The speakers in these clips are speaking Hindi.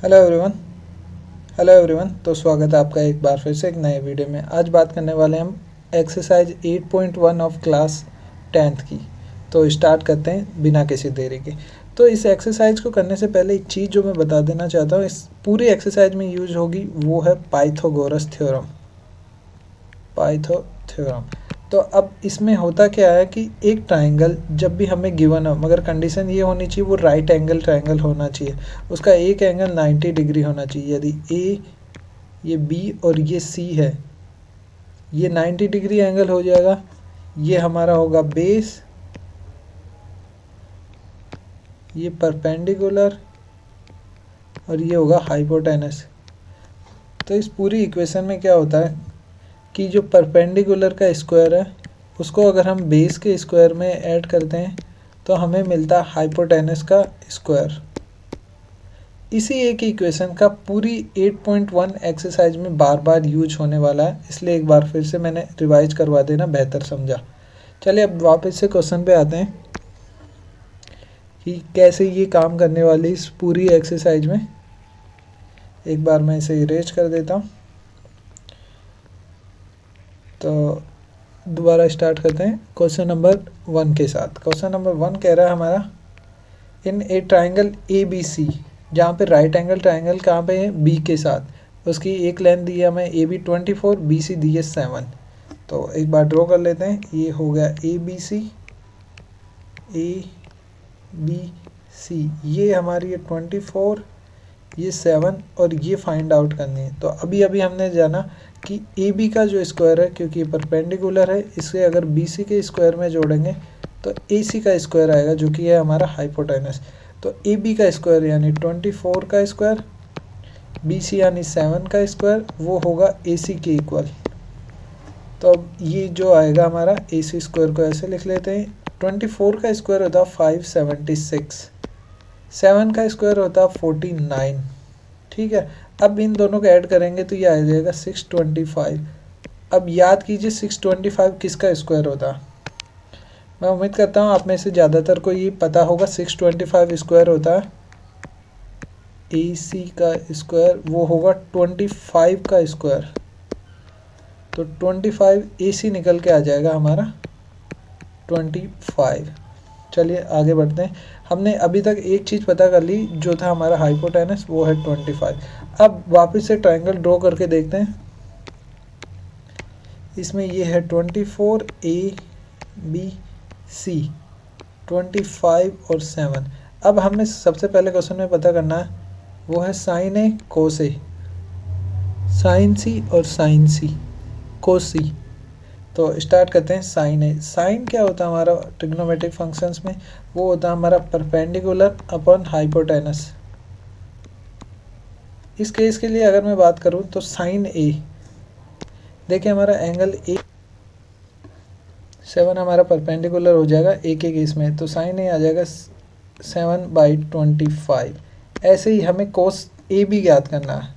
Hello everyone. हेलो एवरीवन, तो स्वागत है आपका एक बार फिर से एक नए वीडियो में। आज बात करने वाले हैं हम एक्सरसाइज 8.1 ऑफ क्लास 10th की। तो स्टार्ट करते हैं बिना किसी देरी के। तो इस एक्सरसाइज को करने से पहले एक चीज़ जो मैं बता देना चाहता हूँ, इस पूरी एक्सरसाइज में यूज होगी वो है पाइथागोरस थ्योरम। थ्योरम। तो अब इसमें होता क्या है कि एक ट्राइंगल जब भी हमें गिवन हो, मगर कंडीशन ये होनी चाहिए वो राइट एंगल ट्राइंगल होना चाहिए। उसका एक एंगल 90 डिग्री होना चाहिए। यदि ए, ये बी और ये सी है, ये 90 डिग्री एंगल हो जाएगा। ये हमारा होगा बेस, ये परपेंडिकुलर और ये होगा हाइपोटेनस। तो इस पूरी इक्वेशन में क्या होता है कि जो परपेंडिकुलर का स्क्वायर है उसको अगर हम बेस के स्क्वायर में ऐड करते हैं तो हमें मिलता है हाइपोटेनस का स्क्वायर। इसी एक इक्वेशन का पूरी 8.1 एक्सरसाइज में बार बार यूज होने वाला है, इसलिए एक बार फिर से मैंने रिवाइज करवा देना बेहतर समझा। चलिए अब वापस से क्वेश्चन पे आते हैं कि कैसे ये काम करने वाली इस पूरी एक्सरसाइज में। एक बार मैं इसे इरेज कर देता हूँ। तो दोबारा स्टार्ट करते हैं क्वेश्चन नंबर 1 के साथ। क्वेश्चन नंबर 1 कह रहा है हमारा, इन ए ट्राइंगल ए बी सी, जहाँ पे राइट एंगल ट्राइंगल कहाँ पे है, बी के साथ। उसकी एक लेंथ दी है हमें ए बी 24, बी सी दी है 7। तो एक बार ड्रॉ कर लेते हैं। ये हो गया ए बी सी, ये हमारी है 24, ये 7 और ये फाइंड आउट करनी है। तो अभी अभी हमने जाना कि ए बी का जो स्क्वायर है, क्योंकि ये परपेंडिकुलर है, इसे अगर बी सी के स्क्वायर में जोड़ेंगे तो ए सी का स्क्वायर आएगा, जो कि है हमारा हाइपोटेनस। तो ए बी का स्क्वायर यानी 24 का स्क्वायर, बी सी यानी 7 का स्क्वायर, वो होगा ए सी के इक्वल। तो अब ये जो आएगा हमारा ए सी स्क्वायर को ऐसे लिख लेते हैं। 24 का स्क्वायर होता है 576, 7 का स्क्वायर होता है 49। ठीक है, अब इन दोनों को ऐड करेंगे तो ये आ जाएगा 625। अब याद कीजिए 625 किसका स्क्वायर होता है। मैं उम्मीद करता हूँ आप में से ज़्यादातर को ये पता होगा। 625 स्क्वायर होता है ए सी का स्क्वायर, वो होगा 25 का स्क्वायर। तो 25 ए सी निकल के आ जाएगा हमारा 25। चलिए आगे बढ़ते हैं। हमने अभी तक एक चीज़ पता कर ली, जो था हमारा हाइपोटेनस, वो है 25। अब वापस से ट्राइंगल ड्रॉ करके देखते हैं। इसमें ये है 24 ए बी सी, 25 और 7। अब हमें सबसे पहले क्वेश्चन में पता करना है वो है sign A cos A, sign सी और साइन सी कोस सी। तो स्टार्ट करते हैं साइन ए। साइन क्या होता है हमारा ट्रिग्नोमेट्रिक फंक्शंस में, वो होता है हमारा परपेंडिकुलर अपॉन हाइपोटेनस। इस केस के लिए अगर मैं बात करूं तो साइन ए, देखिए हमारा एंगल ए 7 हमारा परपेंडिकुलर हो जाएगा ए के केस में, तो साइन ए आ जाएगा 7/25। ऐसे ही हमें कोस ए भी ज्ञात करना है।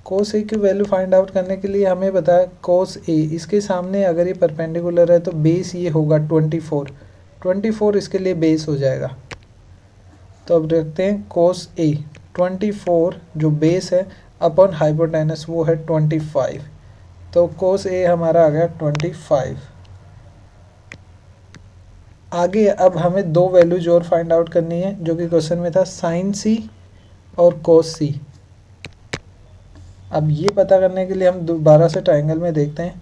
कोस ए की वैल्यू फाइंड आउट करने के लिए हमें बताया कोस ए, इसके सामने अगर ये परपेंडिकुलर है तो बेस ये होगा 24 इसके लिए बेस हो जाएगा। तो अब देखते हैं कोस ए 24 जो बेस है अपॉन हाइपोटेनस वो है 25। तो कोस ए हमारा आ गया 25। आगे अब हमें दो वैल्यूज और फाइंड आउट करनी है, जो कि क्वेश्चन में था साइन सी और कोस सी। अब ये पता करने के लिए हम दोबारा से ट्राइंगल में देखते हैं।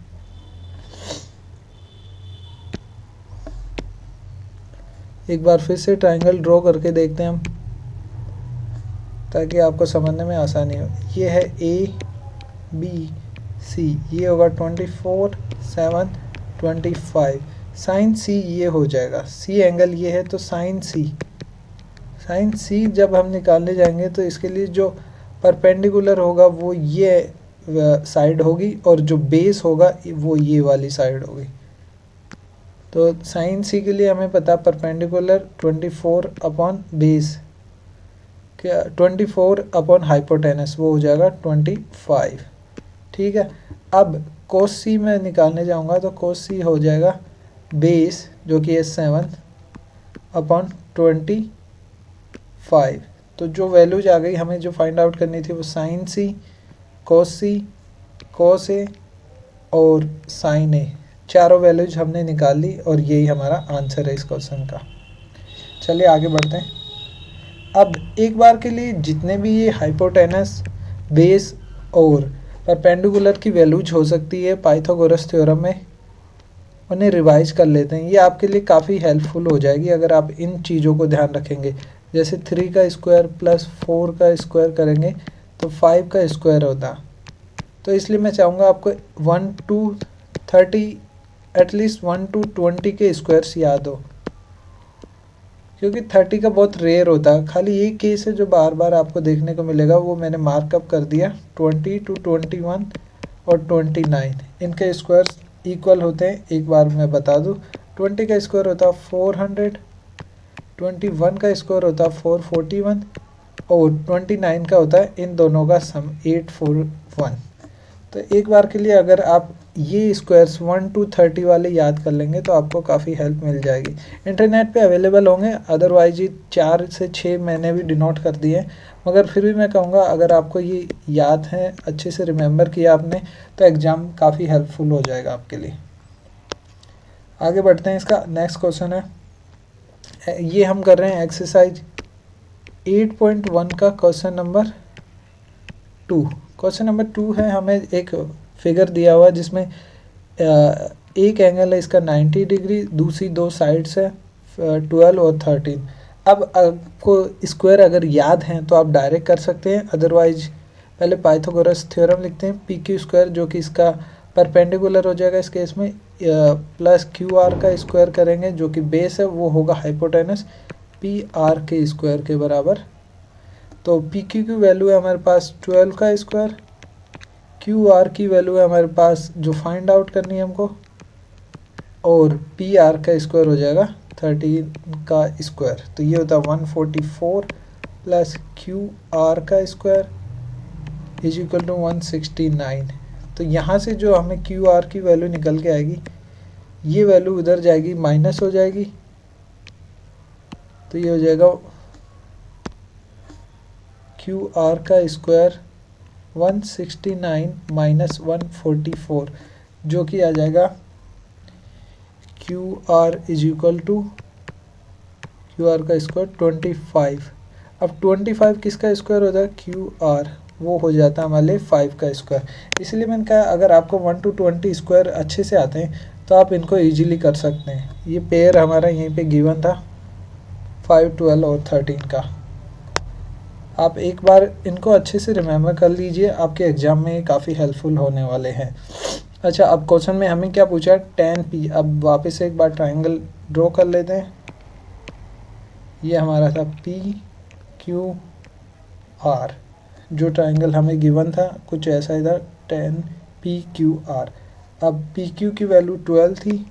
एक बार फिर से ट्राइंगल ड्रॉ करके देखते हैं हम, ताकि आपको समझने में आसानी हो। ये है ए बी सी, ये होगा 24 7 25। साइन सी ये हो जाएगा, सी एंगल ये है, तो साइन सी जब हम निकालने जाएंगे तो इसके लिए जो परपेंडिकुलर होगा वो ये साइड होगी, और जो बेस होगा वो ये वाली साइड होगी। तो साइन सी के लिए हमें पता परपेंडिकुलर 24 अपॉन बेस, क्या 24 अपॉन हाइपोटेनस, वो हो जाएगा 25। ठीक है, अब कोस सी में निकालने जाऊंगा तो कोस सी हो जाएगा बेस, जो कि है 7 अपॉन 25। तो जो वैल्यूज आ गई हमें जो फाइंड आउट करनी थी वो साइन सी, कॉस ए और साइन ए, चारों वैल्यूज हमने निकाल ली और यही हमारा आंसर है इस क्वेश्चन का। चलिए आगे बढ़ते हैं। अब एक बार के लिए जितने भी ये हाइपोटेनस, बेस और परपेंडिकुलर की वैल्यूज हो सकती है पाइथागोरस थ्योरम में, उन्हें रिवाइज कर लेते हैं। ये आपके लिए काफ़ी हेल्पफुल हो जाएगी अगर आप इन चीज़ों को ध्यान रखेंगे। जैसे 3 का स्क्वायर प्लस 4 का स्क्वायर करेंगे तो 5 का स्क्वायर होता। तो इसलिए मैं चाहूँगा आपको 1 to 30 एटलीस्ट 1 to 20 के स्क्वायर्स याद हो, क्योंकि 30 का बहुत रेयर होता है। खाली एक केस है जो बार बार आपको देखने को मिलेगा, वो मैंने मार्कअप कर दिया। 20 to 21 और 29 इनके स्क्वायर्स इक्वल होते हैं। एक बार मैं बता दूं, 20 का स्क्वायर होता है 400, 21 का स्क्वायर होता है 441 और 29 का होता है इन दोनों का सम 841। तो एक बार के लिए अगर आप ये स्क्वायर्स 1 to 30 वाले याद कर लेंगे तो आपको काफ़ी हेल्प मिल जाएगी। इंटरनेट पे अवेलेबल होंगे, अदरवाइज ये 4 से 6 मैंने भी डिनोट कर दिए हैं, मगर फिर भी मैं कहूँगा अगर आपको ये याद है, अच्छे से रिमेंबर किया आपने, तो एग्ज़ाम काफ़ी हेल्पफुल हो जाएगा आपके लिए। आगे बढ़ते हैं। इसका नेक्स्ट क्वेश्चन है, ये हम कर रहे हैं एक्सरसाइज 8.1 का क्वेश्चन नंबर 2। क्वेश्चन नंबर 2 है, हमें एक फिगर दिया हुआ है जिसमें एक एंगल है इसका 90 डिग्री, दूसरी दो साइड्स है 12 और 13। अब आपको स्क्वायर अगर याद हैं तो आप डायरेक्ट कर सकते हैं, अदरवाइज पहले पाइथागोरस थ्योरम लिखते हैं। पी क्यू स्क्वायर जो कि इसका परपेंडिकुलर हो जाएगा इस केस में, प्लस क्यू आर का स्क्वायर करेंगे जो कि बेस है, वो होगा हाइपोटेनस पी आर के स्क्वायर के बराबर। तो पी क्यू की वैल्यू है हमारे पास 12 का स्क्वायर, क्यू आर की वैल्यू है हमारे पास जो फाइंड आउट करनी है हमको, और पी आर का स्क्वायर हो जाएगा 13 का स्क्वायर। तो ये होता है 144 प्लस क्यू आर का स्क्वायर इज इक्वल टू 169। तो यहाँ से जो हमें क्यू आर की वैल्यू निकल के आएगी, ये वैल्यू उधर जाएगी, माइनस हो जाएगी, तो ये हो जाएगा क्यू आर का स्क्वायर 169 माइनस 144, जो कि आ जाएगा Q R is equal to Q R का स्क्वायर 25। अब 25 किसका स्क्वायर होता है? क्यू आर, वो हो जाता है हमारे लिए 5 का स्क्वायर। इसलिए मैंने कहा अगर आपको 1 to 20 स्क्वायर अच्छे से आते हैं तो आप इनको इजीली कर सकते हैं। ये पेयर हमारा यहीं पे गिवन था 5, 12 और 13 का। आप एक बार इनको अच्छे से रिमेम्बर कर लीजिए, आपके एग्ज़ाम में काफ़ी हेल्पफुल होने वाले हैं। अच्छा, अब क्वेश्चन में हमें क्या पूछा है? tan p। अब वापस से एक बार ट्राइंगल ड्रॉ कर लेते हैं। ये हमारा था पी क्यू आर, जो ट्राइंगल हमें गिवन था कुछ ऐसा ही था, tan p q r। अब पी क्यू की वैल्यू 12 थी,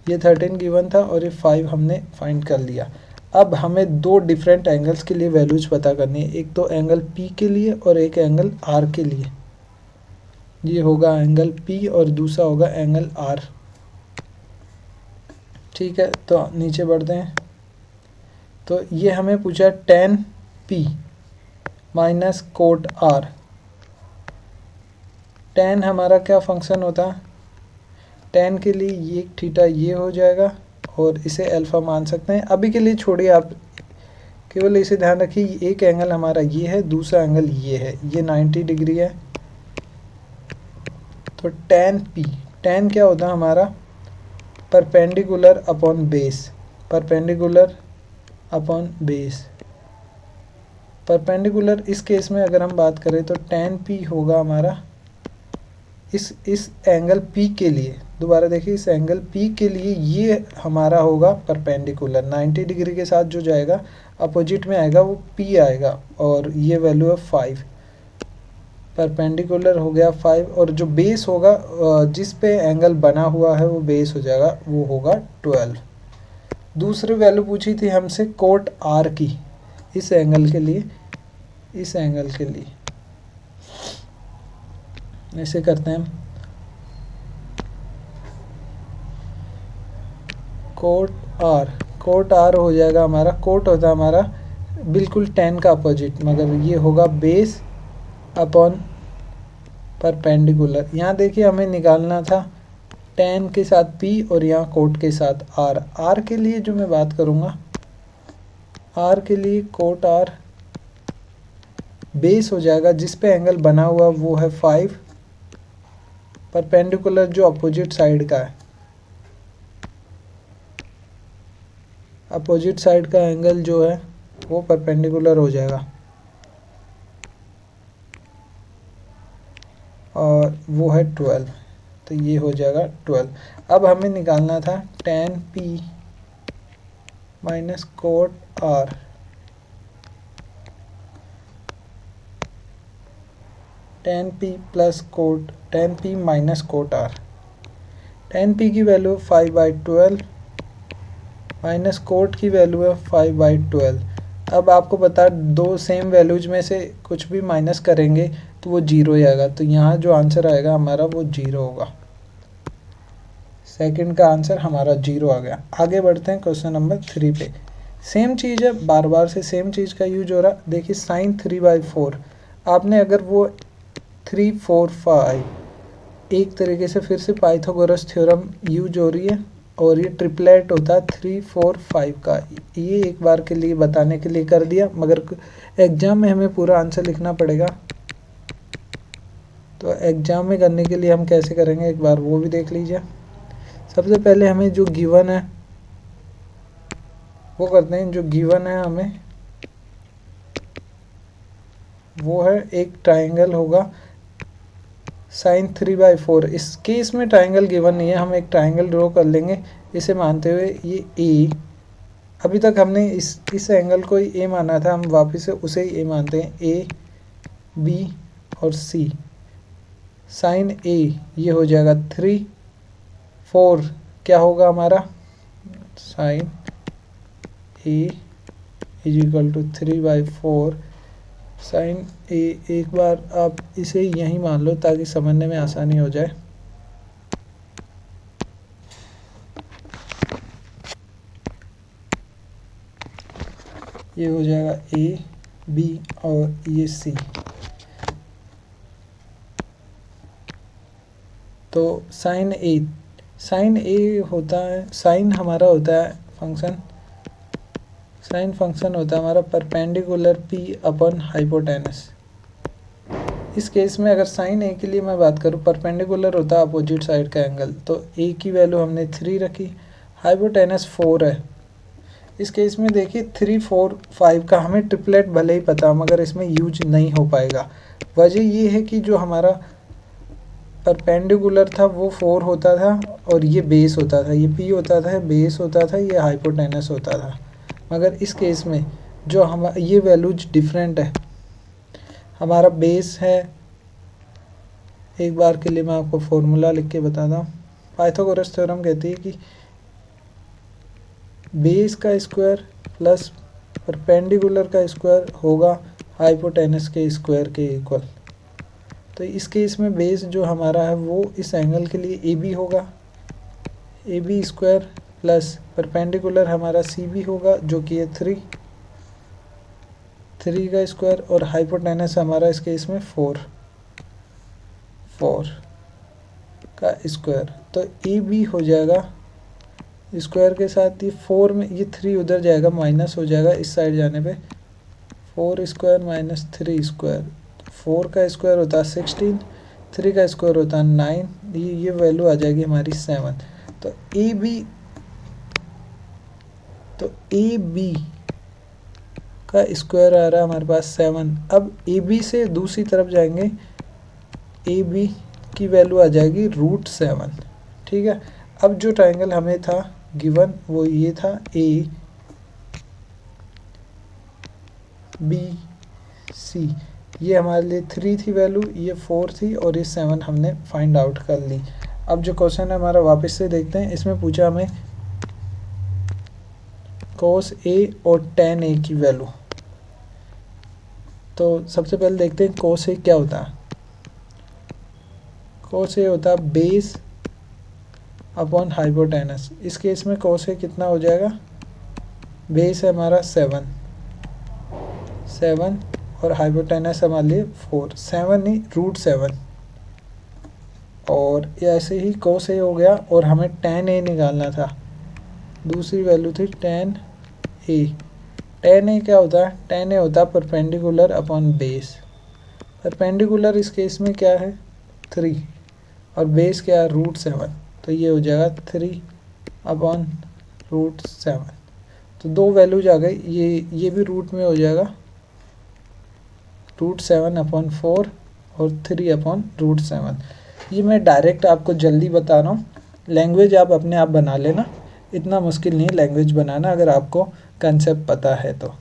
ये 13 गिवन था और ये 5 हमने फाइंड कर लिया। अब हमें दो डिफरेंट एंगल्स के लिए वैल्यूज पता करनी है, एक तो एंगल P के लिए और एक एंगल R के लिए। ये होगा एंगल P और दूसरा होगा एंगल R। ठीक है, तो नीचे बढ़ते हैं। तो ये हमें पूछा tan P minus cot R। tan हमारा क्या फंक्शन होता है? tan के लिए ये थीटा ये हो जाएगा और इसे अल्फ़ा मान सकते हैं। अभी के लिए छोड़िए, आप केवल इसे ध्यान रखिए, एक एंगल हमारा ये है, दूसरा एंगल ये है, ये 90 डिग्री है। तो tan P, tan क्या होता है हमारा? Perpendicular upon base, perpendicular upon base. Perpendicular इस केस में अगर हम बात करें तो tan P होगा हमारा इस एंगल P के लिए, दोबारा देखिए, इस एंगल P के लिए ये हमारा होगा परपेंडिकुलर। 90 डिग्री के साथ जो जाएगा अपोजिट में आएगा वो P आएगा, और ये वैल्यू है 5। परपेंडिकुलर हो गया 5, और जो बेस होगा जिस पे एंगल बना हुआ है वो बेस हो जाएगा, वो होगा 12। दूसरी वैल्यू पूछी थी हमसे कोट R की, इस एंगल के लिए, इस एंगल के लिए ऐसे करते हैं, कोट R हो जाएगा हमारा, कोट होता है हमारा बिल्कुल tan का अपोजिट, मगर ये होगा बेस अपॉन परपेंडिकुलर। यहाँ देखिए हमें निकालना था tan के साथ p और यहाँ कोट के साथ r। r के लिए जो मैं बात करूँगा, r के लिए कोट r बेस हो जाएगा, जिस पे एंगल बना हुआ वो है 5, परपेंडिकुलर जो अपोजिट साइड का है, अपोजिट साइड का एंगल जो है वो परपेंडिकुलर हो जाएगा और वो है 12, तो ये हो जाएगा 12। अब हमें निकालना था tan p minus cot r, tan p plus coat, tan p minus cot r। tan p की वैल्यू 5/12 माइनस कोट की वैल्यू है 5/12। अब आपको पता दो सेम वैल्यूज में से कुछ भी माइनस करेंगे तो वो 0 ही आएगा, तो यहाँ जो आंसर आएगा हमारा वो 0 होगा। सेकंड का आंसर हमारा 0 आ गया। आगे बढ़ते हैं क्वेश्चन नंबर 3 पे। सेम चीज़ है, बार बार से सेम चीज़ का यूज हो रहा। देखिए sin 3/4, आपने अगर वो 3, 4, 5 एक तरीके से फिर से पाइथागोरस थ्योरम यूज हो रही है और ये ट्रिपलेट होता है 3, 4, 5 का। ये एक बार के लिए बताने के लिए कर दिया, मगर एग्जाम में हमें पूरा आंसर लिखना पड़ेगा। तो एग्जाम में करने के लिए हम कैसे करेंगे एक बार वो भी देख लीजिए। सबसे पहले हमें जो गिवन है वो करते हैं। जो गिवन है हमें वो है एक ट्राइंगल होगा sin 3/4। इस केस में ट्राइंगल गिवन नहीं है, हम एक ट्राइंगल ड्रॉ कर लेंगे इसे मानते हुए ये ए। अभी तक हमने इस एंगल को ही ए माना था, हम वापस से उसे ही ए मानते हैं। ए, बी और सी। साइन ए ये हो जाएगा 3, 4 क्या होगा हमारा, sine A is equal to 3/4 sine A. एक बार आप इसे यहीं मान लो ताकि समझने में आसानी हो जाए। ये हो जाएगा ए, बी और ये सी। तो साइन ए होता है, साइन हमारा होता है फंक्शन, साइन फंक्शन होता है हमारा परपेंडिकुलर पी अपॉन हाइपोटेनस। इस केस में अगर साइन ए के लिए मैं बात करूँ, परपेंडिकुलर होता है अपोजिट साइड का एंगल, तो ए की वैल्यू हमने 3 रखी, हाइपोटेनस 4 है। इस केस में देखिए 3, 4, 5 का हमें ट्रिपलेट भले ही पता मगर इसमें यूज नहीं हो पाएगा। वजह ये है कि जो हमारा परपेंडिकुलर था वो 4 होता था और ये बेस होता था, ये पी होता था, बेस होता था, ये हाइपोटेनस होता था। मगर इस केस में जो हम ये वैल्यूज डिफरेंट है, हमारा बेस है, एक बार के लिए मैं आपको फॉर्मूला लिख के बताता हूँ। पाइथागोरस थ्योरम कहती है कि बेस का स्क्वायर प्लस परपेंडिकुलर का स्क्वायर होगा हाइपोटेनस के स्क्वायर के इक्वल। तो इस केस में बेस जो हमारा है वो इस एंगल के लिए ए बी होगा, A B square plus perpendicular हमारा सी बी होगा जो कि है 3 का स्क्वायर और हाइपोटेनस हमारा इस केस में 4 का स्क्वायर। तो ए बी हो जाएगा स्क्वायर के साथ ये 4 में ये 3 उधर जाएगा, माइनस हो जाएगा इस साइड जाने पे, 4 स्क्वायर माइनस 3 स्क्वायर। 4 का स्क्वायर होता है 16, 3 का स्क्वायर होता है 9, ये वैल्यू आ जाएगी हमारी 7। तो ए बी का स्क्वायर आ रहा है हमारे पास 7। अब ए बी से दूसरी तरफ जाएंगे, ए बी की वैल्यू आ जाएगी √7। ठीक है। अब जो ट्राइंगल हमें था गिवन वो ये था ए बी सी, ये हमारे लिए 3 थी वैल्यू, ये 4 थी और ये 7 हमने फाइंड आउट कर ली। अब जो क्वेश्चन है हमारा वापस से देखते हैं। इसमें पूछा हमें cos A और tan A की वैल्यू। तो सबसे पहले देखते हैं cos A क्या होता है। cos A होता है बेस अपॉन हाइपोटेनस। इस केस में cos A कितना हो जाएगा, बेस है हमारा 7 7 और हाइपोटेनस हमारे लिए 4, 7 नहीं √7। और ऐसे ही cos A हो गया और हमें tan A निकालना था। दूसरी वैल्यू थी tan A। tan A क्या होता है? tan A होता है परपेंडिकुलर अपॉन बेस। परपेंडिकुलर इस केस में क्या है? 3 और बेस क्या है? √7। तो ये हो जाएगा 3 अपॉन √7। तो दो वैल्यूज आ गई। ये भी रूट में हो जाएगा √7/4 और 3/√7। ये मैं डायरेक्ट आपको जल्दी बता रहा हूँ, लैंग्वेज आप अपने आप बना लेना, इतना मुश्किल नहीं है लैंग्वेज बनाना अगर आपको कंसेप्ट पता है तो।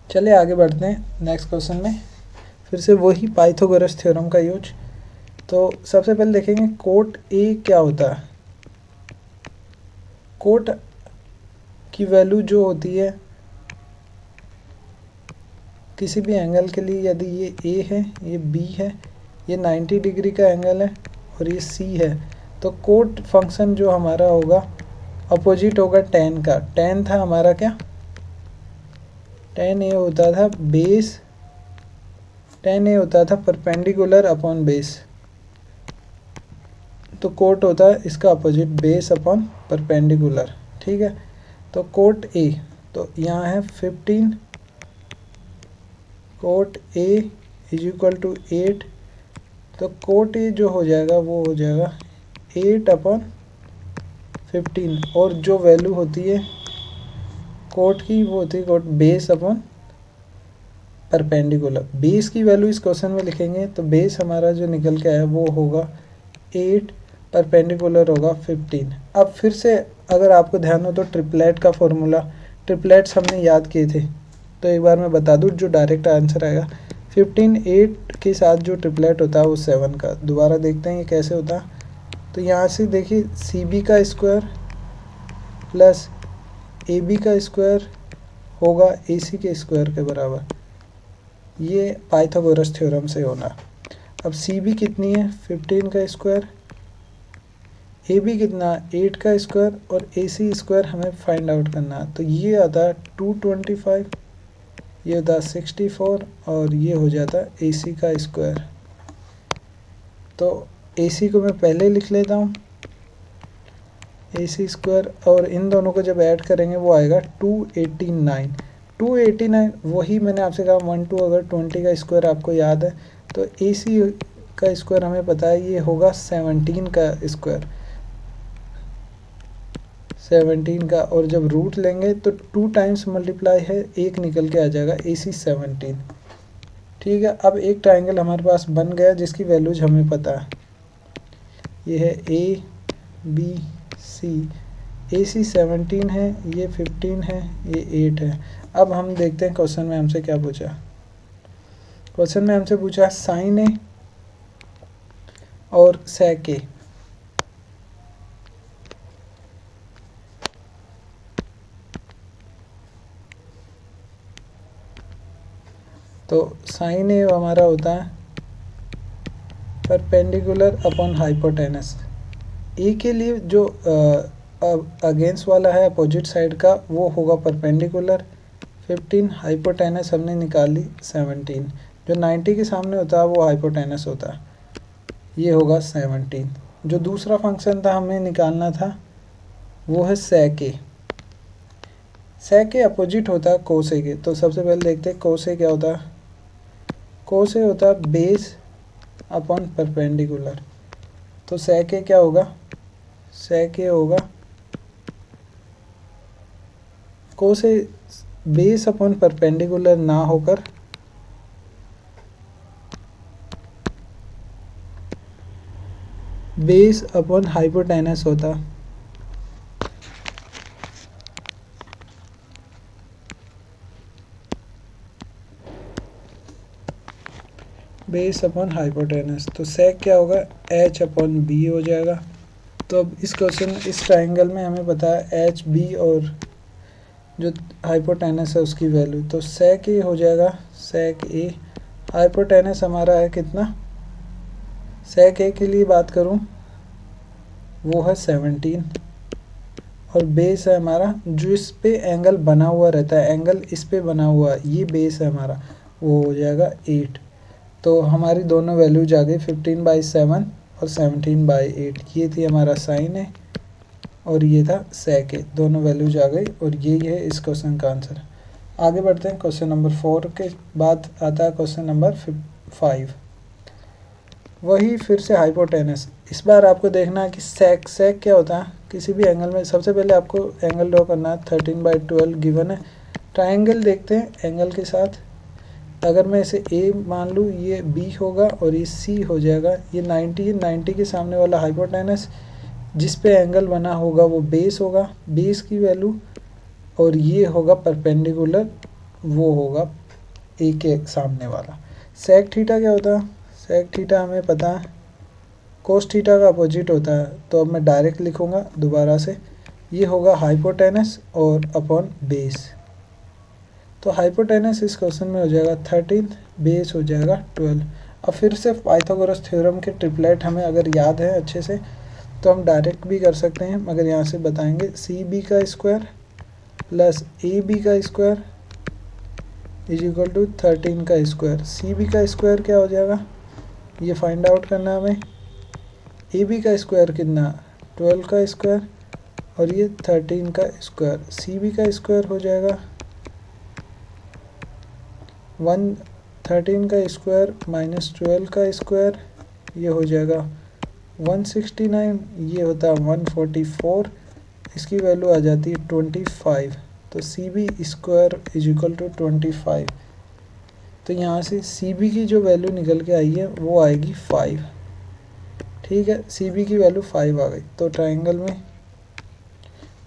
चलिए आगे बढ़ते हैं नेक्स्ट क्वेश्चन में। फिर से वही पाइथागोरस थ्योरम का यूज। तो सबसे पहले देखेंगे कोट ए क्या होता है। कोट की वैल्यू जो होती है किसी भी एंगल के लिए, यदि ये ए है, ये बी है, ये 90 डिग्री का एंगल है और ये सी है, तो कोट फंक्शन जो हमारा होगा अपोजिट होगा tan का। tan था हमारा क्या? tan ए होता था बेस, tan ए होता था परपेंडिकुलर अपॉन बेस। तो कोट होता है इसका अपोजिट बेस अपॉन परपेंडिकुलर। ठीक है, तो कोट ए, तो यहाँ है 15 cot A is equal to 8। तो कोट ए जो हो जाएगा वो हो जाएगा 8/15 और जो वैल्यू होती है कोट की वो होती है cot base upon perpendicular. Base की वैल्यू इस क्वेश्चन में लिखेंगे तो बेस हमारा जो निकल के आया वो होगा 8, परपेंडिकुलर होगा 15। अब फिर से अगर आपको ध्यान हो तो ट्रिपलेट का फॉर्मूला, ट्रिपलेट्स हमने याद किए थे, तो एक बार मैं बता दूँ जो डायरेक्ट आंसर आएगा 15 8 के साथ जो ट्रिपलेट होता है वो 7 का। दोबारा देखते हैं ये कैसे होता है। तो यहाँ से देखिए CB का स्क्वायर प्लस AB का स्क्वायर होगा AC के स्क्वायर के बराबर। ये पाइथागोरस थ्योरम से होना। अब CB कितनी है? 15 का स्क्वायर, AB कितना? 8 का स्क्वायर और AC स्क्वायर हमें फाइंड आउट करना। तो ये आता है 225, ये होता है 64 और ये हो जाता है AC का स्क्वायर। तो AC को मैं पहले लिख लेता हूँ AC स्क्वायर, और इन दोनों को जब ऐड करेंगे वो आएगा 289। 289 वही मैंने आपसे कहा 1 2 अगर 20 का स्क्वायर आपको याद है तो AC का स्क्वायर हमें पता है ये होगा 17 का स्क्वायर, 17 का। और जब रूट लेंगे तो 2 टाइम्स मल्टीप्लाई है, एक निकल के आ जाएगा AC 17। ठीक है, अब एक ट्राइंगल हमारे पास बन गया जिसकी वैल्यूज हमें पता है। ये है ABC, AC 17 है, ये 15 है, ये 8 है। अब हम देखते हैं क्वेश्चन में हमसे क्या पूछा। क्वेश्चन में हमसे पूछा साइन ए और सेक ए। तो साइन ए हमारा होता है परपेंडिकुलर अपॉन हाइपोटेनस। ए के लिए जो अगेंस्ट वाला है अपोजिट साइड का वो होगा परपेंडिकुलर 15, हाइपोटेनस हमने निकाली 17, जो 90 के सामने होता है वो हाइपोटेनस होता है, ये होगा 17। जो दूसरा फंक्शन था हमें निकालना था वो है सेक ए। सेक ए अपोजिट होता है कोस ए के। तो सबसे पहले देखते हैं कोस ए क्या होता है। कोस ए होता है बेस अपॉन परपेंडिकुलर। तो सेक ए क्या होगा? सेक ए होगा कोस ए बेस अपॉन परपेंडिकुलर ना होकर बेस अपॉन हाइपोटेनस होता। Base upon hypotenuse. तो सेक क्या होगा? H/B हो जाएगा। तो अब इस क्वेश्चन इस ट्राइंगल में हमें पता है HB और जो हाइपोटेनस है उसकी वैल्यू। तो सेक ए हो जाएगा सेक ए, हाइपोटेनस हमारा है कितना? सेक ए के लिए बात करूं वो है 17 और बेस है हमारा जो इस पे एंगल बना हुआ रहता है, एंगल इस पे बना हुआ, ये बेस है हमारा, वो हो जाएगा 8। तो हमारी दोनों वैल्यूज आ गई 15/7 और 17/8। ये थी हमारा साइन है और ये था सेक है, दोनों वैल्यूज आ गई और यही है इस क्वेश्चन का आंसर। आगे बढ़ते हैं, क्वेश्चन नंबर 4 के बाद आता है क्वेश्चन नंबर 5। वही फिर से हाइपोटेनस। इस बार आपको देखना है कि सेक क्या होता है। किसी भी एंगल में सबसे पहले आपको एंगल ड्रॉ करना है। 13/12 गिवन है। ट्राइंगल देखते हैं एंगल के साथ। अगर मैं इसे ए मान लूँ, ये बी होगा और ये सी हो जाएगा। ये 90 के सामने वाला हाइपोटेनस जिस पे एंगल बना होगा वो बेस होगा, बेस की वैल्यू, और ये होगा परपेंडिकुलर, वो होगा ए के सामने वाला। सेक थीटा क्या होता है? सेक थीटा हमें पता है कोस थीटा का अपोजिट होता है। तो अब मैं डायरेक्ट लिखूँगा दोबारा से, ये होगा हाइपोटेनस और अपॉन बेस। तो हाइपोटेनस इस क्वेश्चन में हो जाएगा 13, बेस हो जाएगा 12। अब फिर से पाइथागोरस थ्योरम के ट्रिपलेट हमें अगर याद है अच्छे से तो हम डायरेक्ट भी कर सकते हैं, मगर यहाँ से बताएंगे। सी बी का स्क्वायर प्लस ए बी का स्क्वायर इज इक्वल टू 13 का स्क्वायर। सी बी का स्क्वायर क्या हो जाएगा, ये फाइंड आउट करना है हमें। ए बी का स्क्वायर कितना, 12 का स्क्वायर और ये 13 का स्क्वायर। सी बी का स्क्वायर हो जाएगा 13 का स्क्वायर माइनस 12 का स्क्वायर, ये हो जाएगा 169, ये होता है 144, इसकी वैल्यू आ जाती है 25। तो C B square is equal to 25। तो यहाँ से सी बी की जो वैल्यू निकल के आई है वो आएगी 5। ठीक है, सी बी की वैल्यू 5 आ गई। तो ट्राइंगल में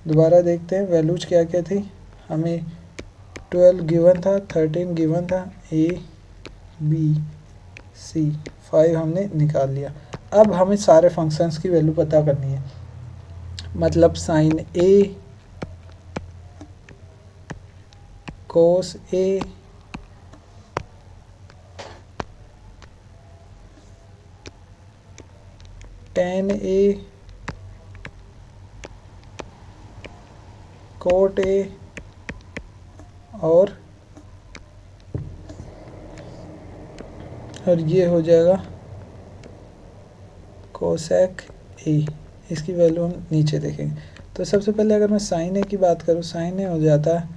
दोबारा देखते हैं वैल्यूज क्या क्या थी। हमें 12 गिवन था, 13 गिवन था, ए बी सी, 5 हमने निकाल लिया। अब हमें सारे फंक्शंस की वैल्यू पता करनी है। मतलब sine A, cos A, tan A, cot A और ये हो जाएगा कोसेक ए। इसकी वैल्यू हम नीचे देखेंगे। तो सबसे पहले अगर मैं साइन ए की बात करूँ, साइन ए हो जाता है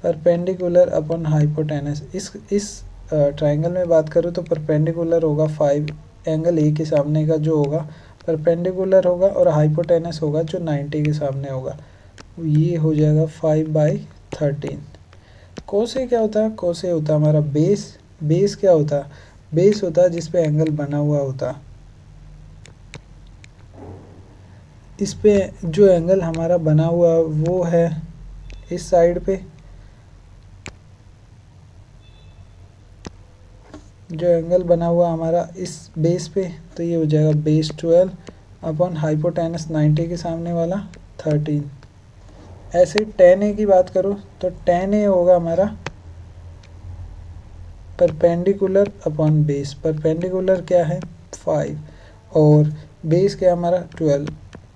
परपेंडिकुलर अपॉन हाइपोटेनस। इस ट्राइंगल में बात करूँ तो परपेंडिकुलर होगा 5, एंगल ए के सामने का जो होगा परपेंडिकुलर होगा, और हाइपोटेनस होगा जो 90 के सामने होगा, ये हो जाएगा 5/13। कोसे क्या होता है? कोसे होता है हमारा बेस। बेस क्या होता है? बेस होता है जिस पे एंगल बना हुआ होता है। इस पे जो एंगल हमारा बना हुआ वो है इस साइड पे, जो एंगल बना हुआ हमारा इस बेस पे, तो ये हो जाएगा बेस 12 अपॉन हाइपोटेनस 90 के सामने वाला 13। ऐसे tan a की बात करूँ तो tan a होगा हमारा परपेंडिकुलर अपॉन बेस। परपेंडिकुलर क्या है 5 और बेस क्या हमारा 12।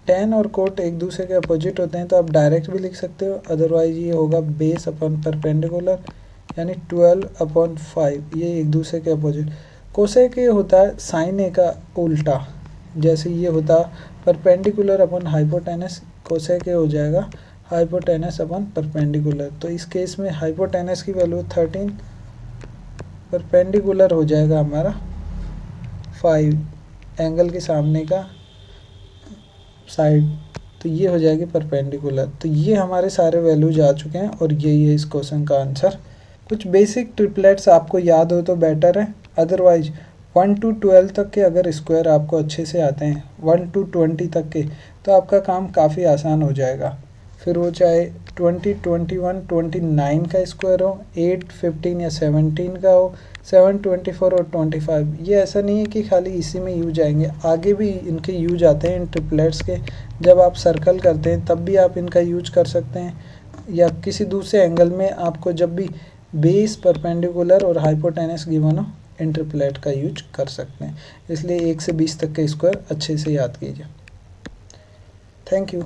tan और कोट एक दूसरे के अपोजिट होते हैं, तो आप डायरेक्ट भी लिख सकते हो, अदरवाइज ये होगा बेस अपॉन परपेंडिकुलर, यानी 12/5, ये एक दूसरे के अपोजिट। कोसेक ये होता है साइन ए का उल्टा, जैसे ये होता परपेंडिकुलर अपॉन हाइपोटेनस, कोसेक ये हो जाएगा हाइपोटेनस अपॉन परपेंडिकुलर। तो इस केस में हाइपोटेनस की वैल्यू 13, परपेंडिकुलर हो जाएगा हमारा 5, एंगल के सामने का साइड, तो ये हो जाएगी परपेंडिकुलर। तो ये हमारे सारे वैल्यूज आ चुके हैं और यही है इस क्वेश्चन का आंसर। कुछ बेसिक ट्रिपलेट्स आपको याद हो तो बेटर है, अदरवाइज 1 to 12 तक के अगर स्क्वायर आपको अच्छे से आते हैं, 1 to 20 तक के, तो आपका काम काफ़ी आसान हो जाएगा। फिर वो चाहे 20, 21, 29 का स्क्वायर हो, 8, 15 या 17 का हो, 7, 24 और 25। ये ऐसा नहीं है कि खाली इसी में यूज आएंगे, आगे भी इनके यूज आते हैं इन ट्रिपलेट्स के। जब आप सर्कल करते हैं तब भी आप इनका यूज कर सकते हैं, या किसी दूसरे एंगल में आपको जब भी बेस, परपेंडिकुलर और हाइपोटेनस गिवन हो, इन ट्रिपलेट का यूज कर सकते हैं। इसलिए 1 से 20 तक के स्क्वायर अच्छे से याद कीजिए। Thank you.